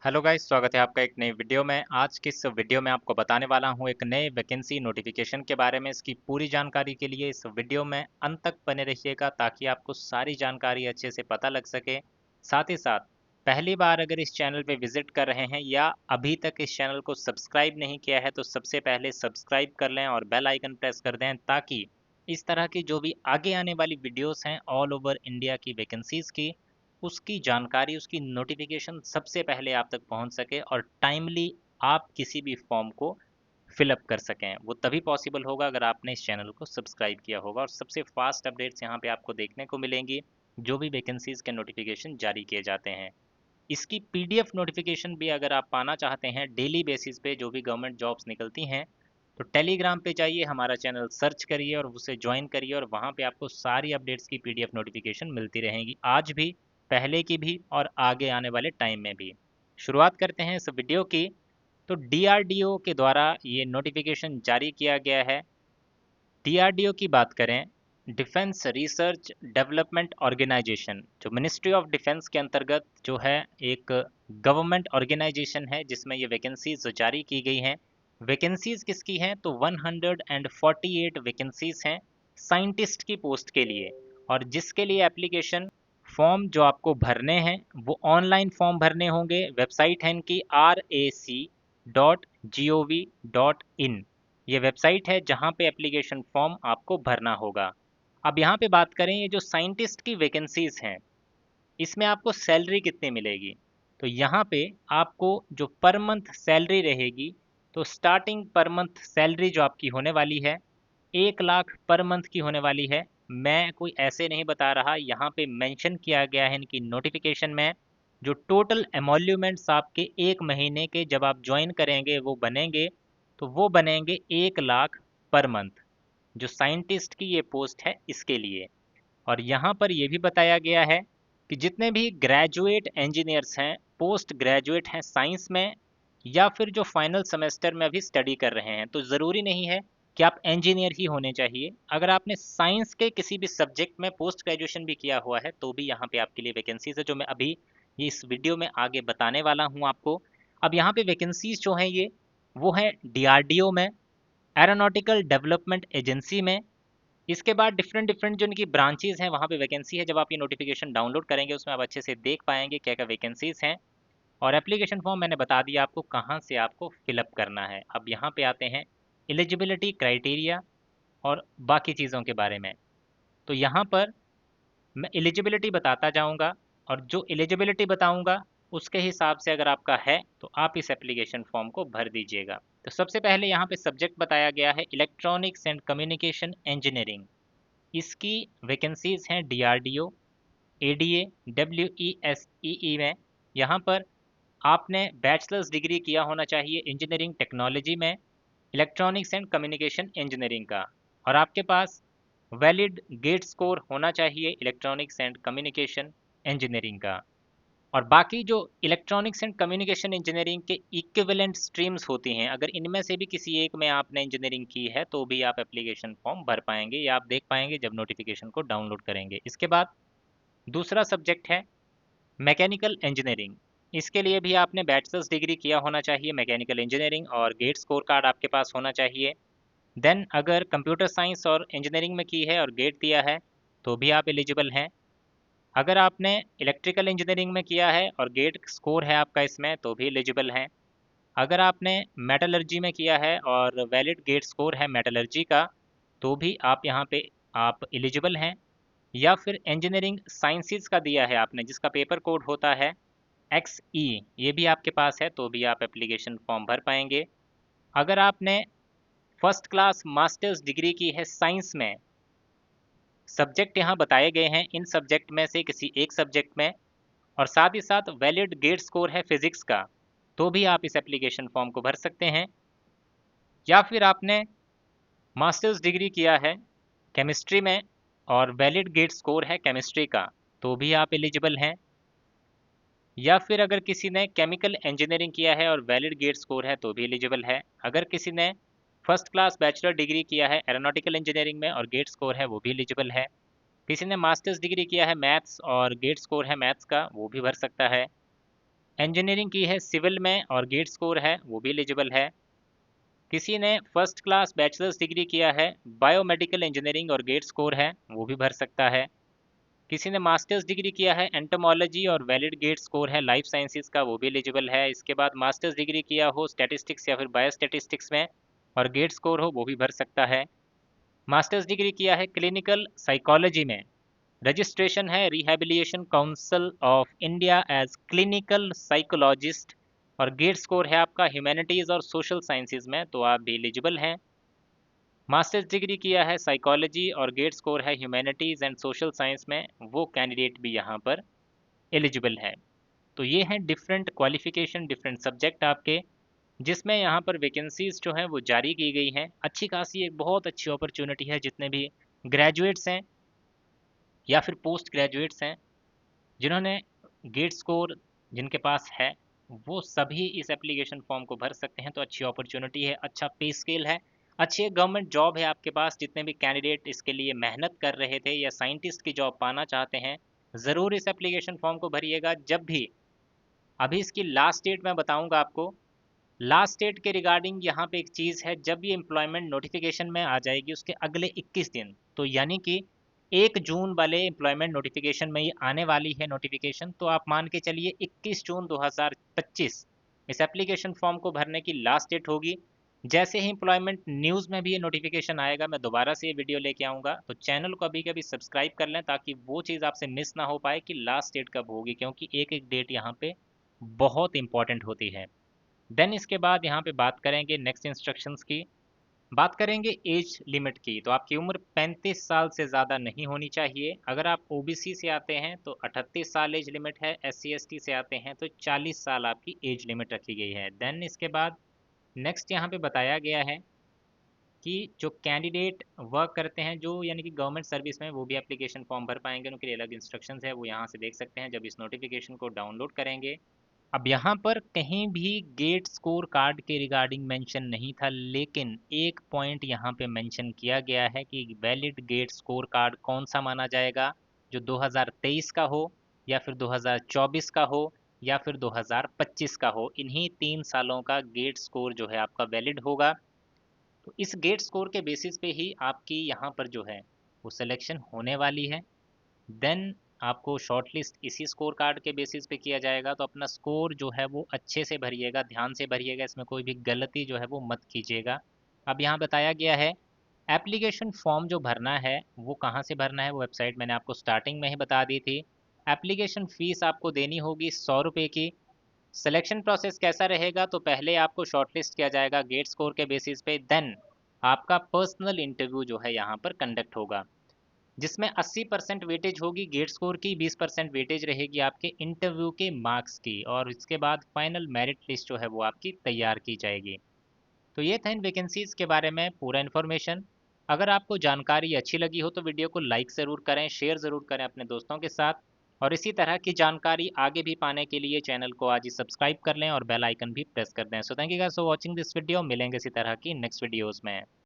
Hello guys, स्वागत है आपका एक नई वीडियो में। आज की इस वीडियो में आपको बताने वाला हूं एक नए वैकेंसी नोटिफिकेशन के बारे में। इसकी पूरी जानकारी के लिए इस वीडियो में अंत तक बने रहिएगा ताकि आपको सारी जानकारी अच्छे से पता लग सके। साथ ही साथ पहली बार अगर इस चैनल पे विजिट कर रहे हैं या अभी तक इस चैनल को सब्सक्राइब नहीं किया है तो सबसे पहले सब्सक्राइब कर लें और बेल आइकन प्रेस कर दें ताकि इस तरह की जो भी आगे आने वाली वीडियोस हैं ऑल ओवर इंडिया की वैकेंसीज की, उसकी जानकारी, उसकी नोटिफिकेशन सबसे पहले आप तक पहुंच सके और टाइमली आप किसी भी फॉर्म को फिलअप कर सकें। वो तभी पॉसिबल होगा अगर आपने इस चैनल को सब्सक्राइब किया होगा और सबसे फास्ट अपडेट्स यहाँ पे आपको देखने को मिलेंगी जो भी वैकेंसीज के नोटिफिकेशन जारी किए जाते हैं। इसकी पीडीएफ नोटिफिकेशन भी अगर आप पाना चाहते हैं डेली बेसिस पे जो भी गवर्नमेंट जॉब्स निकलती हैं, तो टेलीग्राम पे जाइए, हमारा चैनल सर्च करिए और उसे ज्वाइन करिए और वहाँ पे आपको सारी अपडेट्स की पीडीएफ नोटिफिकेशन मिलती रहेंगी, आज भी, पहले की भी और आगे आने वाले टाइम में भी। शुरुआत करते हैं इस वीडियो की। तो डीआरडीओ के द्वारा ये नोटिफिकेशन जारी किया गया है। डीआरडीओ की बात करें, डिफेंस रिसर्च डेवलपमेंट ऑर्गेनाइजेशन, जो मिनिस्ट्री ऑफ डिफेंस के अंतर्गत जो है एक गवर्नमेंट ऑर्गेनाइजेशन है जिसमें ये वैकेंसीज जारी की गई हैं। वैकेंसीज किसकी हैं? तो 148 वैकेंसीज हैं साइंटिस्ट की पोस्ट के लिए, और जिसके लिए एप्लीकेशन फॉर्म जो आपको भरने हैं वो ऑनलाइन फॉर्म भरने होंगे। वेबसाइट है इनकी rac.gov.in। ये वेबसाइट है जहाँ पे एप्लीकेशन फॉर्म आपको भरना होगा। अब यहाँ पे बात करें, ये जो साइंटिस्ट की वैकेंसीज हैं इसमें आपको सैलरी कितनी मिलेगी? तो यहाँ पे आपको जो पर मंथ सैलरी रहेगी, तो स्टार्टिंग पर मंथ सैलरी जो आपकी होने वाली है 1 लाख पर मंथ की होने वाली है। मैं कोई ऐसे नहीं बता रहा, यहाँ पे मेंशन किया गया है इनकी नोटिफिकेशन में। जो टोटल एमोल्यूमेंट्स आपके 1 महीने के जब आप ज्वाइन करेंगे वो बनेंगे, तो वो बनेंगे 1 लाख पर मंथ, जो साइंटिस्ट की ये पोस्ट है इसके लिए। और यहाँ पर ये भी बताया गया है कि जितने भी ग्रेजुएट इंजीनियर्स हैं, पोस्ट ग्रेजुएट हैं साइंस में, या फिर जो फाइनल सेमेस्टर में अभी स्टडी कर रहे हैं, तो ज़रूरी नहीं है कि आप इंजीनियर ही होने चाहिए। अगर आपने साइंस के किसी भी सब्जेक्ट में पोस्ट ग्रेजुएशन भी किया हुआ है तो भी यहाँ पे आपके लिए वैकेंसीज है, जो मैं अभी ये इस वीडियो में आगे बताने वाला हूँ आपको। अब यहाँ पे वैकेंसीज जो हैं ये वो है डीआरडीओ में, एरोनॉटिकल डेवलपमेंट एजेंसी में। इसके बाद डिफरेंट डिफरेंट जो इनकी ब्रांचेज हैं वहाँ पे वैकेंसी है। जब आप ये नोटिफिकेशन डाउनलोड करेंगे उसमें आप अच्छे से देख पाएंगे क्या क्या वैकेंसीज हैं। और एप्लीकेशन फॉर्म मैंने बता दिया आपको कहाँ से आपको फिलअप करना है। अब यहाँ पे आते हैं एलिजिबिलिटी क्राइटेरिया और बाकी चीज़ों के बारे में। तो यहाँ पर मैं एलिजिबिलिटी बताता जाऊँगा और जो एलिजिबिलिटी बताऊँगा उसके हिसाब से अगर आपका है तो आप इस एप्लीकेशन फॉर्म को भर दीजिएगा। तो सबसे पहले यहाँ पे सब्जेक्ट बताया गया है इलेक्ट्रॉनिक्स एंड कम्युनिकेशन इंजीनियरिंग। इसकी वैकेंसीज हैं डीआरडीओ, एडीए, डब्ल्यूईएसईई में। यहाँ पर आपने बैचलर्स डिग्री किया होना चाहिए इंजीनियरिंग टेक्नोलॉजी में, इलेक्ट्रॉनिक्स एंड कम्युनिकेशन इंजीनियरिंग का, और आपके पास वैलिड गेट स्कोर होना चाहिए इलेक्ट्रॉनिक्स एंड कम्युनिकेशन इंजीनियरिंग का। और बाकी जो इलेक्ट्रॉनिक्स एंड कम्युनिकेशन इंजीनियरिंग के इक्विवेलेंट स्ट्रीम्स होती हैं, अगर इनमें से भी किसी एक में आपने इंजीनियरिंग की है तो भी आप एप्लीकेशन फॉर्म भर पाएंगे या आप देख पाएंगे जब नोटिफिकेशन को डाउनलोड करेंगे। इसके बाद दूसरा सब्जेक्ट है मैकेनिकल इंजीनियरिंग। इसके लिए भी आपने बैचलर्स डिग्री किया होना चाहिए मैकेनिकल इंजीनियरिंग और गेट स्कोर कार्ड आपके पास होना चाहिए। देन अगर कंप्यूटर साइंस और इंजीनियरिंग में की है और गेट दिया है तो भी आप एलिजिबल हैं। अगर आपने इलेक्ट्रिकल इंजीनियरिंग में किया है और गेट स्कोर है आपका इसमें तो भी एलिजिबल हैं। अगर आपने मेटलर्जी में किया है और वैलिड गेट स्कोर है मेटलर्जी का तो भी आप यहाँ पे आप एलिजिबल हैं। या फिर इंजीनियरिंग साइंसेज का दिया है आपने जिसका पेपर कोड होता है XE, ये भी आपके पास है तो भी आप एप्लीकेशन फॉर्म भर पाएंगे। अगर आपने फर्स्ट क्लास मास्टर्स डिग्री की है साइंस में, सब्जेक्ट यहाँ बताए गए हैं इन सब्जेक्ट में से किसी एक सब्जेक्ट में, और साथ ही साथ वैलिड गेट स्कोर है फिजिक्स का, तो भी आप इस एप्लीकेशन फॉर्म को भर सकते हैं। या फिर आपने मास्टर्स डिग्री किया है केमिस्ट्री में और वैलिड गेट स्कोर है केमिस्ट्री का, तो भी आप एलिजिबल हैं। या फिर अगर किसी ने केमिकल इंजीनियरिंग किया है और वैलिड गेट स्कोर है तो भी एलिजिबल है। अगर किसी ने फर्स्ट क्लास बैचलर डिग्री किया है एरोनॉटिकल इंजीनियरिंग में और गेट स्कोर है वो भी एलिजिबल है। किसी ने मास्टर्स डिग्री किया है मैथ्स और गेट स्कोर है मैथ्स का, वो भी भर सकता है। इंजीनियरिंग की है सिविल में और गेट स्कोर है वो भी एलिजिबल है। किसी ने फर्स्ट क्लास बैचलर्स डिग्री किया है बायोमेडिकल इंजीनियरिंग और गेट स्कोर है वो भी भर सकता है। किसी ने मास्टर्स डिग्री किया है एंटोमोलॉजी और वैलिड गेट स्कोर है लाइफ साइंसेज का वो भी एलिजिबल है। इसके बाद मास्टर्स डिग्री किया हो स्टैटिस्टिक्स या फिर बायोस्टैटिस्टिक्स में और गेट स्कोर हो वो भी भर सकता है। मास्टर्स डिग्री किया है क्लिनिकल साइकोलॉजी में, रजिस्ट्रेशन है rehabilitation council of India as clinical psychologist और गेट स्कोर है आपका ह्यूमैनिटीज़ और सोशल साइंसेज में तो आप भी एलिजिबल हैं। मास्टर्स डिग्री किया है साइकोलॉजी और गेट स्कोर है ह्यूमैनिटीज़ एंड सोशल साइंस में, वो कैंडिडेट भी यहाँ पर एलिजिबल है। तो ये हैं डिफरेंट क्वालिफिकेशन डिफरेंट सब्जेक्ट आपके, जिसमें यहाँ पर वैकेंसीज जो हैं वो जारी की गई हैं। अच्छी खासी एक बहुत अच्छी अपॉर्चुनिटी है जितने भी ग्रेजुएट्स हैं या फिर पोस्ट ग्रेजुएट्स हैं जिन्होंने गेट स्कोर जिनके पास है वो सभी इस एप्लीकेशन फॉर्म को भर सकते हैं। तो अच्छी अपॉर्चुनिटी है, अच्छा पे स्केल है, अच्छी गवर्नमेंट जॉब है आपके पास। जितने भी कैंडिडेट इसके लिए मेहनत कर रहे थे या साइंटिस्ट की जॉब पाना चाहते हैं ज़रूर इस एप्लीकेशन फॉर्म को भरिएगा। जब भी अभी इसकी लास्ट डेट मैं बताऊंगा आपको, लास्ट डेट के रिगार्डिंग यहाँ पे एक चीज़ है, जब ये एम्प्लॉयमेंट नोटिफिकेशन में आ जाएगी उसके अगले 21 दिन, तो यानी कि 1 जून वाले एम्प्लॉयमेंट नोटिफिकेशन में ये आने वाली है नोटिफिकेशन, तो आप मान के चलिए 21 जून 2025 इस एप्लीकेशन फॉर्म को भरने की लास्ट डेट होगी। जैसे ही एम्प्लॉयमेंट न्यूज़ में भी ये नोटिफिकेशन आएगा मैं दोबारा से ये वीडियो लेके आऊँगा, तो चैनल को अभी कभी सब्सक्राइब कर लें ताकि वो चीज़ आपसे मिस ना हो पाए कि लास्ट डेट कब होगी, क्योंकि एक एक डेट यहाँ पे बहुत इंपॉर्टेंट होती है। देन इसके बाद यहाँ पे बात करेंगे नेक्स्ट इंस्ट्रक्शंस की, बात करेंगे एज लिमिट की। तो आपकी उम्र 35 साल से ज़्यादा नहीं होनी चाहिए। अगर आप ओबीसी से आते हैं तो 38 साल एज लिमिट है, एससी एसटी से आते हैं तो 40 साल आपकी एज लिमिट रखी गई है। देन इसके बाद नेक्स्ट यहाँ पे बताया गया है कि जो कैंडिडेट वर्क करते हैं जो यानी कि गवर्नमेंट सर्विस में वो भी एप्लीकेशन फॉर्म भर पाएंगे, उनके लिए अलग इंस्ट्रक्शंस है वो यहाँ से देख सकते हैं जब इस नोटिफिकेशन को डाउनलोड करेंगे। अब यहाँ पर कहीं भी गेट स्कोर कार्ड के रिगार्डिंग मेंशन नहीं था, लेकिन एक पॉइंट यहाँ पे मेंशन किया गया है कि वैलिड गेट स्कोर कार्ड कौन सा माना जाएगा, जो 2023 का हो या फिर 2024 का हो या फिर 2025 का हो, इन्हीं 3 सालों का गेट स्कोर जो है आपका वैलिड होगा। तो इस गेट स्कोर के बेसिस पे ही आपकी यहाँ पर जो है वो सिलेक्शन होने वाली है। देन आपको शॉर्ट लिस्ट इसी स्कोर कार्ड के बेसिस पे किया जाएगा। तो अपना स्कोर जो है वो अच्छे से भरिएगा, ध्यान से भरिएगा, इसमें कोई भी गलती जो है वो मत कीजिएगा। अब यहाँ बताया गया है एप्लीकेशन फॉर्म जो भरना है वो कहाँ से भरना है, वो वेबसाइट मैंने आपको स्टार्टिंग में ही बता दी थी। एप्लीकेशन फ़ीस आपको देनी होगी 100 रुपये की। सिलेक्शन प्रोसेस कैसा रहेगा, तो पहले आपको शॉर्टलिस्ट किया जाएगा गेट स्कोर के बेसिस पे, देन आपका पर्सनल इंटरव्यू जो है यहाँ पर कंडक्ट होगा जिसमें 80% वेटेज होगी गेट स्कोर की, 20% वेटेज रहेगी आपके इंटरव्यू के मार्क्स की, और इसके बाद फाइनल मेरिट लिस्ट जो है वो आपकी तैयार की जाएगी। तो ये था इन वैकेंसीज़ के बारे में पूरा इन्फॉर्मेशन। अगर आपको जानकारी अच्छी लगी हो तो वीडियो को लाइक ज़रूर करें, शेयर ज़रूर करें अपने दोस्तों के साथ, और इसी तरह की जानकारी आगे भी पाने के लिए चैनल को आज ही सब्सक्राइब कर लें और बेल आइकन भी प्रेस कर दें। So thank you guys for watching this video, मिलेंगे इसी तरह की नेक्स्ट वीडियोज़ में।